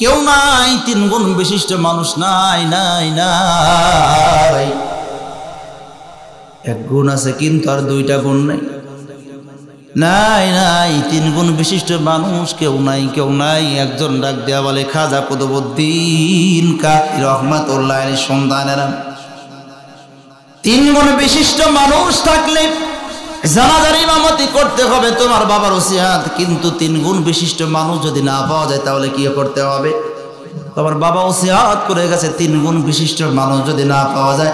কেউ নাই, 3 গুণ বিশিষ্ট মানুষ নাই নাই নাই। 1 গুণ আছে কিন্তু আর 2টা গুণ নাই, নাই নাই। 3 গুণ বিশিষ্ট মানুষ কেউ নাই, কেউ নাই। একজন ডাক দেয়া বলে, খাজা কুতুবউদ্দিন কাকি রহমাতুল্লাহ আলাইহির সন্তানেরা 3 গুণ বিশিষ্ট মানুষ থাকলে জানাজার ইমামতি করতে হবে, তোমার বাবার ওসিয়াত। কিন্তু 3 গুণ বিশিষ্ট মানুষ যদি না পাওয়া যায় তাহলে কি করতে হবে? তোমার বাবা ওসিয়াত করে গেছে, 3 গুণ বিশিষ্ট মানুষ যদি না পাওয়া যায়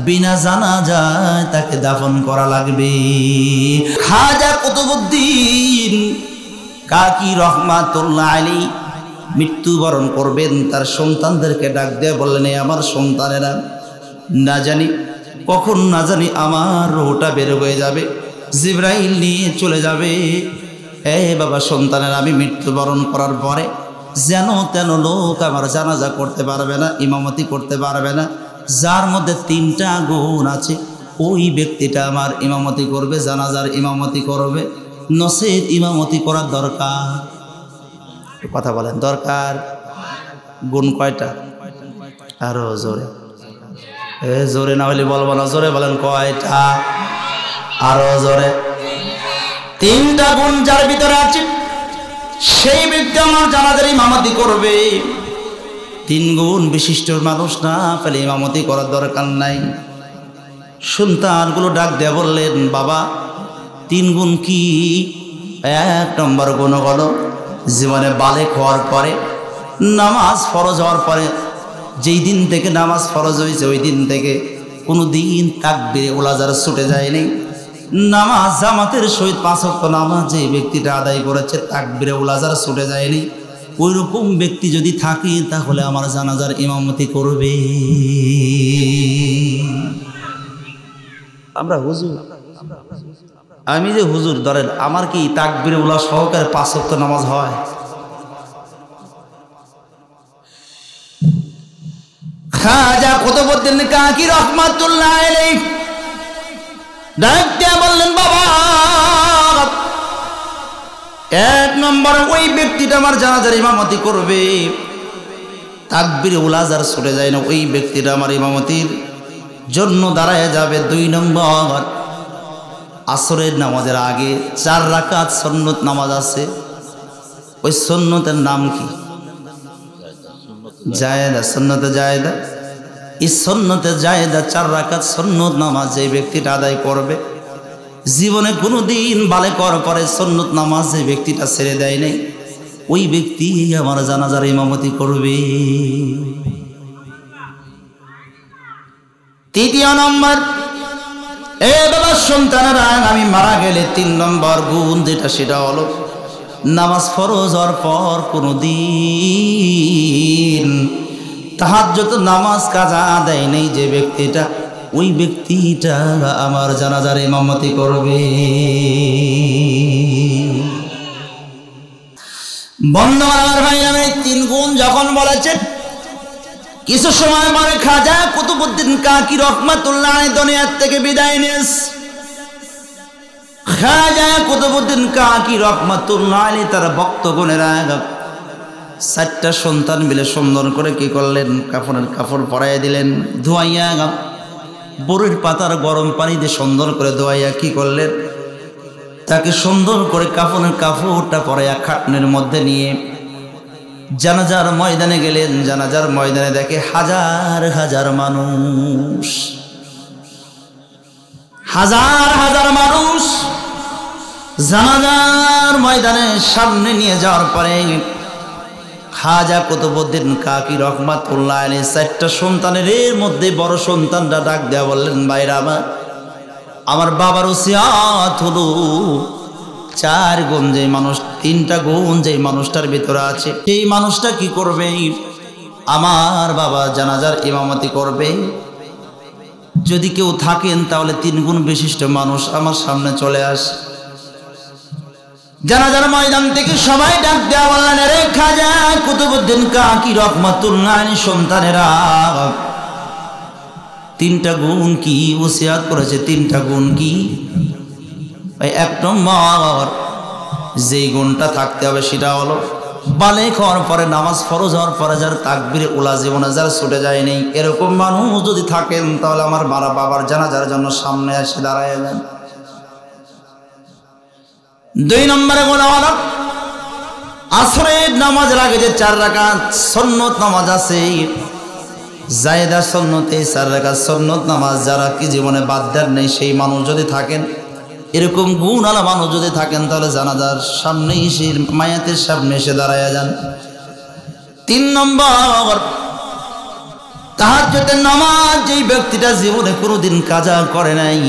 বিনা জানাজায় তাকে দাফন করা লাগবে। খাজা কুতুবউদ্দিন কাকি রহমাতুল্লাহ আলাইহি মৃত্যুবরণ করবেন। তার সন্তানদেরকে ডাক দিয়ে বললেন, আমার সন্তানেরা, না জানি কখন, না জানি আমার রূহটা বের হয়ে যাবে, জিবরাইল নিয়ে চলে যাবে। বাবা সন্তানেরা, আমি মৃত্যুবরণ করার পরে যেন তেন লোক আমার জানাজা করতে পারবে না, ইমামতি করতে পারবে না। যার মধ্যে 3টা গুণ আছে ওই ব্যক্তিটা আমার ইমামতি করবে, জানাজার ইমামতি করবে। নসেদ ইমামতি করার দরকার, কথা বলেন, দরকার। গুণ কয়টা? আরো জোরে, জোরে না হলে বলবো না, জোরে বলেন কয়টা? আরো জোরে। 3টা গুণ যার ভিতরে আছে সেই ব্যক্তি আমার জানাজার ইমামতি করবে। 3 গুণ বিশিষ্ট মানুষ না পেলে ইমামতি করার দরকার নাই। সন্তানগুলো ডাক দিয়ে বললেন, বাবা 3 গুণ কি? 1 নম্বর গুণ হলো জীবনে বালেক হওয়ার পরে, নামাজ ফরজ হওয়ার পরে, যেই দিন থেকে নামাজ ফরজ হয়েছে ওই দিন থেকে কোনো দিন তাকবীরে উলাজার ছুটে যায়নি। নামাজ জামাতের সহিত 5 ওয়াক্ত নামাজ যে ব্যক্তিটা আদায় করেছে তাকবীরে উলাজার ছুটে যায়নি, ওই রকম ব্যক্তি যদি থাকে তাহলে আমার জানাজার ইমামতি করবে। আমরা হুজুর, আমি যে হুজুর, ধরেন আমার কি তাকবীরে উলা সহকারে 5 ওয়াক্ত নামাজ হয়? খাজা কুতুবউদ্দিন কাকি রহমাতুল্লাহ আলাইহি ডাক দিয়ে বললেন, বাবা 1 নম্বর ওই ব্যক্তিটা আমার জানাজার ইমামতি করবে, তাকবীরে উলাজার ছুটে যায় না, ওই ব্যক্তিটা আমার ইমামতির জন্য দাঁড়ায় যাবে। 2 নম্বর আসরের নামাজের আগে 4 রাকাত সুন্নত নামাজ আছে, ওই সুন্নতের নাম কি? জায়েদা, সুন্নতে জায়েদা। এই সুন্নতে জায়েদা 4 রাকাত সুন্নত নামাজ যে ব্যক্তিটা আদায় করবে, জীবনে কোনো দিন বালেক হওয়ার পরে সুন্নত নামাজ যে ব্যক্তিটা ছেড়ে দেয় নাই, ওই ব্যক্তি আমার জানাজার ইমামতি করবে। 3 নম্বর, বাবা সন্তানেরা, আমি মারা গেলে 3 নম্বর গুণ যেটা সেটা হলো নামাজ ফরজ হওয়ার পর কোনো দিন তাহাজ্জুদ নামাজ কাজা দেয় নেই যে ব্যক্তিটা, ওই ব্যক্তিটা আমার জানাজার ইমামতি করবে। বন্ধু আমার ভাই, আমি 3 গুণ যখন বলেছেন, কিছু সময় পরে খাজা কুতুবউদ্দিন কাকি রহমাতুল্লাহ আলাইহি দুনিয়া থেকে বিদায় নিয়েছে। খাজা কুতুবউদ্দিন কাকি রহমাতুল্লাহ আলাইহি তার ভক্তগণেরা 4টা সন্তান মিলে সুন্দর করে কি করলেন? কাফনের কাপড় পরাইয়া দিলেন, ধোয়াইয়া বড়ির পাতার গরম পানি দিয়ে সুন্দর করে ধোয়াইয়া কি করলেন? তাকে সুন্দর করে কাফনের কাপড়টা পরাইয়া খাটনের মধ্যে নিয়ে জানাজার ময়দানে গেলেন। জানাজার ময়দানে দেখে হাজার হাজার মানুষ, হাজার হাজার মানুষ জানাজার ময়দানে সামনে নিয়ে যাওয়ার পরে খাজা কুতুবউদ্দিন কাকি রহমাতুল্লাহ আলাইহি 4টা সন্তানের এর মধ্যে বড় সন্তানটা ডাক দেয়া বললেন, ভাইরা আমার বাবার ওসিয়াত হলো 4 গুণ যে মানুষ, 3টা গুণ যে মানুষটার ভিতরে আছে, সেই মানুষটা কি করবে? আমার বাবা জানাজার ইমামতি করবে। যদি কেউ থাকেন তাহলে 3 গুণ বিশিষ্ট মানুষ আমার সামনে চলে আসে। জানাজার ময়দান থেকে সবাই ডাক দেয়া বললেন, রে খাজা কুতুবউদ্দিন কাকি রহমাতুল্লাহ আলাইহি সন্তানেরা, 3টা গুণ কি ওসিয়াত করেছে? 3টা গুণ কি? 1 নম্বর যেই গুণটা থাকতে হবে সেটা হলো বালেক হওয়ার পরে নামাজ ফরজ হওয়ার পরে যার তাকবীরে উলা জীবনে যার ছুটে যায়নি, এরকম মানুষ যদি থাকেন তাহলে আমার বাবার জানাজার জন্য সামনে এসে দাঁড়ায় যান। 2 নম্বরে বলা হলো আসরের নামাজের আগে যে 4 রাকাত সুন্নত নামাজ আছে, জায়েদা সুন্নতে 4 রাকাত সুন্নত নামাজ যারা কি জীবনে বাদ দেন নেই, সেই মানুষ যদি থাকেন, এরকম গুণওয়ালা মানুষ যদি থাকেন, তাহলে জানাজার সামনে এসে মায়াতের সামনে এসে দাঁড়ায় যান। 3 নম্বর তাহাজ্জুদের নামাজ যেই ব্যক্তিটা জীবনে কোনোদিন কাজা করে নাই,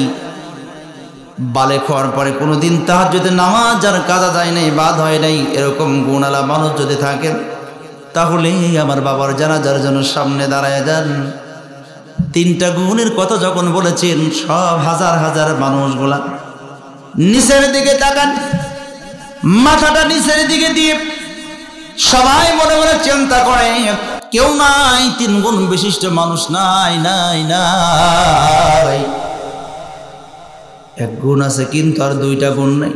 বালেক হওয়ার পরে কোনোদিন তাহাজ্জুদের নামাজ যার কাজা যায় নাই, বাদ হয় নাই, এরকম গুণওয়ালা মানুষ যদি থাকেন, তাহলে আমার বাবার জানাজার জন্য সামনে দাঁড়ায় যান। 3টা গুণের কথা যখন বলেছেন, সব হাজার হাজার মানুষগুলা নিচের দিকে তাকান, মাথাটা নিচের দিকে দিয়ে সবাই মনে মনে চিন্তা করে, কেউ নাই 3 গুণ বিশিষ্ট মানুষ নাই নাই নাই। 1 গুণ আছে কিন্তু আর 2টা গুণ নাই,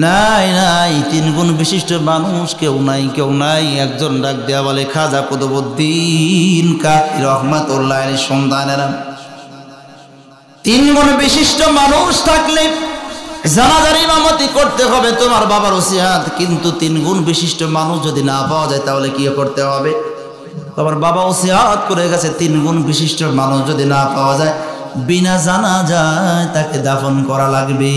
নাই নাই 3 গুণ বিশিষ্ট মানুষ কেউ নাই, কেউ নাই। একজন ডাক দেয়া বলে, খাজা কুতুবউদ্দিন কাকি রহমাতুল্লাহ আলাইহির সন্তানেরা 3 গুণ বিশিষ্ট মানুষ থাকলে জানাজার ইমামতি করতে হবে তোমার বাবার ওসিয়াত, কিন্তু 3 গুণ বিশিষ্ট মানুষ যদি না পাওয়া যায় তাহলে কি করতে হবে? তোমার বাবা ওসিয়াত করে গেছে, 3 গুণ বিশিষ্ট মানুষ যদি না পাওয়া যায়, বিনা জানাজায় তাকে দাফন করা লাগবে।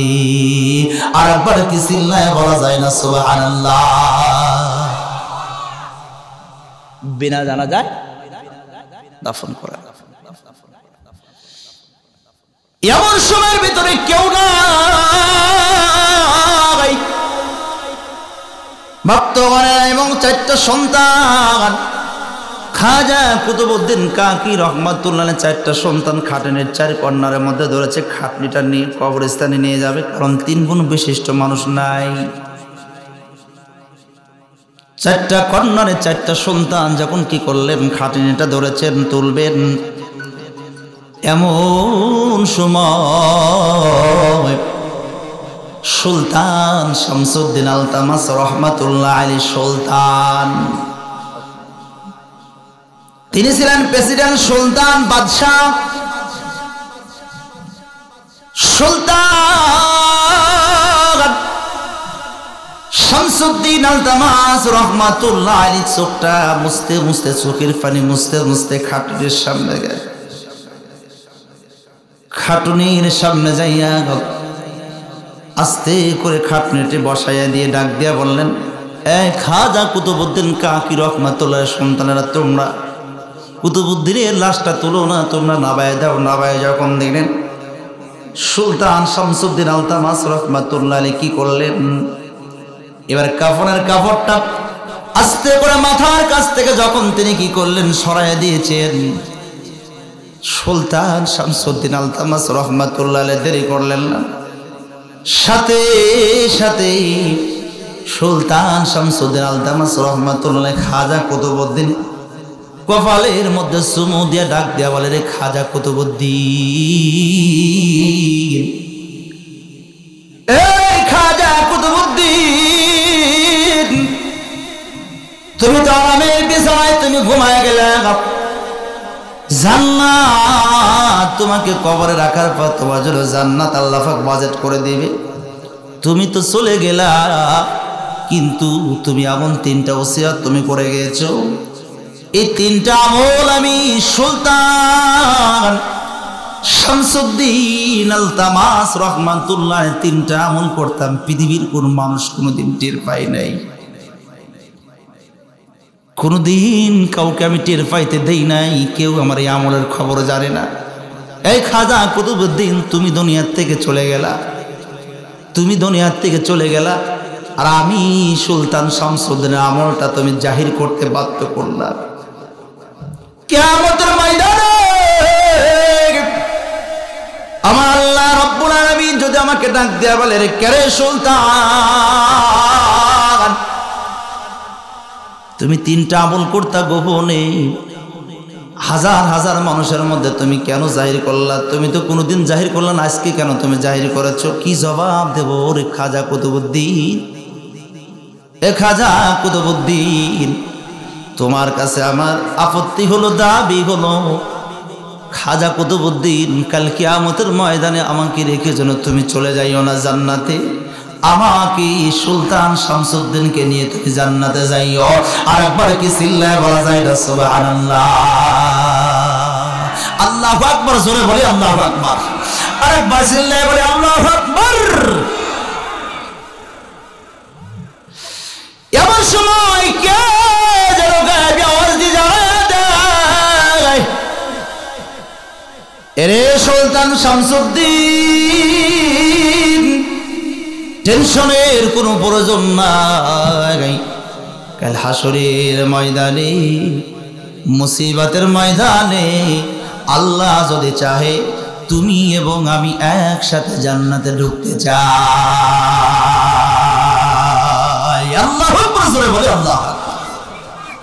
আর একবার কি চিল্লায় বলা যায় না সুবহানাল্লাহ? বিনা জানাজায় দাফন করা। এমন সময়ের ভিতরে কেউ নাই, ভক্তগণের এবং 4টা সন্তান, খাজা কুতুবউদ্দিন কাকি রহমাতুল্লাহ 4টা সন্তান খাটনের 4 কর্নারের মধ্যে ধরেছে, খাটনিটা নিয়ে কবরস্থানে নিয়ে যাবে, কারণ 3 গুণ বিশিষ্ট মানুষ নাই। 4টা কর্নারে 4টা সন্তান যখন কি করলেন, খাটনিটা ধরেছেন, তুলবেন, এমন সময় সুলতান শামসুদ্দিন আলতামাস রহমাতুল্লাহ আলাইহি সুলতান, তিনি ছিলেন প্রেসিডেন্ট, সুলতান, বাদশাহ, সুলতান শামসুদ্দিন আলতামাস রহমাতুল্লাহ আলাইহি চোখটা মুছতে মুছতে, চোখের পানি মুছতে মুছতে খাটুনির সামনে গেল। খাটুনির সামনে যাইয়া আস্তে করে খাটুনিটি বসাইয়া দিয়ে ডাক দিয়া বললেন, এই খাজা কুতুবউদ্দিন কাকি রহমাতুল্লাহ সন্তানেরা, তোমরা কুতুবউদ্দিনের লাশটা তুলো না, তোমরা নাবায় দাও। নাবায় যখন দেখলেন সুলতান শামসুদ্দিন আলতামাস রহমাতুল্লাহ আলাইহি কি করলেন, এবার কাফনের কাপড়টা আস্তে করে মাথার কাছ থেকে যখন তিনি কি করলেন, সরাইয়া দিয়েছেন। সুলতান শামসুদ্দিন আলতামাস রহমাতুল্লাহ আলাইহি দেরি করলেন না, সাথে সাথে সুলতান শামসুদ্দিন আলতামাস রহমাতুল্লাহ আলাইহি খাজা কুতুবউদ্দিন কপালের মধ্যে চুমু দিয়ে ডাক দেয়া বলে, রে খাজা কুতুবউদ্দিন, এই খাজা কুতুবউদ্দিন, তুমি তো আরামের বিছানায় তুমি ঘুমায় গেলে, জান্নাত তোমাকে কবরে রাখার পর তোমার জন্য জান্নাত আল্লাহ পাক বাজেট করে দিবে। তুমি তো চলে গেলা, কিন্তু তুমি এমন 3টা ওসিয়ত তুমি করে গিয়েছো, এই 3টা আমল আমি সুলতান শামসুদ্দিন আলতামাস রহমাতুল্লাহ 3টা আমল করতাম, পৃথিবীর কোন মানুষ কোনোদিন টের পায় নাই, কোনোদিন কাউকে আমি টের পাইতে দেই নাই, কেউ আমার এই আমলের খবর জানে না। এই খাজা কুতুবউদ্দিন, তুমি দুনিয়ার থেকে চলে গেলা, তুমি দুনিয়ার থেকে চলে গেলা, আর আমি সুলতান শামসুদ্দিনের আমলটা তুমি জাহির করতে বাধ্য করলাম। কিয়ামতের ময়দানে আমার আল্লাহ রাব্বুল আলামিন যদি আমাকে ডাক দেয়া বলে, রে কে রে সুলতান, তুমি 3টা আমল করতা গোপনে, হাজার হাজার মানুষের মধ্যে তুমি কেন জাহির করলা? তুমি তো কোনোদিন জাহির করলা না, আজকে কেন তুমি জাহির করেছো? কি জবাব দেব রে খাজা কুতুবউদ্দিন? এ খাজা কুতুবউদ্দিন, তোমার কাছে আমার আপত্তি হলো, দাবি হলো, খাজা কুতুবউদ্দিন কাল কিয়ামতের ময়দানে আমাকে রেখে যেন তুমি চলে যাইও না জান্নাতে, আমাকে সুলতান শামসুদ্দিনকে নিয়ে তুমি জান্নাতে যাইও। আর একবার কি চিল্লায় বলা যায় না সুবহানাল্লাহ? আল্লাহু আকবার, জোরে বলি আল্লাহু আকবার। আরেকবার চিল্লায় বলি আল্লাহু আকবার। এমন সময় কে যেন গায়ে আওয়াজ দিয়ে যায়, এরে সুলতান শামসুদ্দিন, টেনশনের কোনো প্রয়োজন নাই। কাল হাসরের ময়দানে, মুসিবতের ময়দানে আল্লাহ যদি চাহে তুমি এবং আমি একসাথে জান্নাতে ঢুকতে চাই। আল্লাহু আকবার, জোরে বলে আল্লাহ।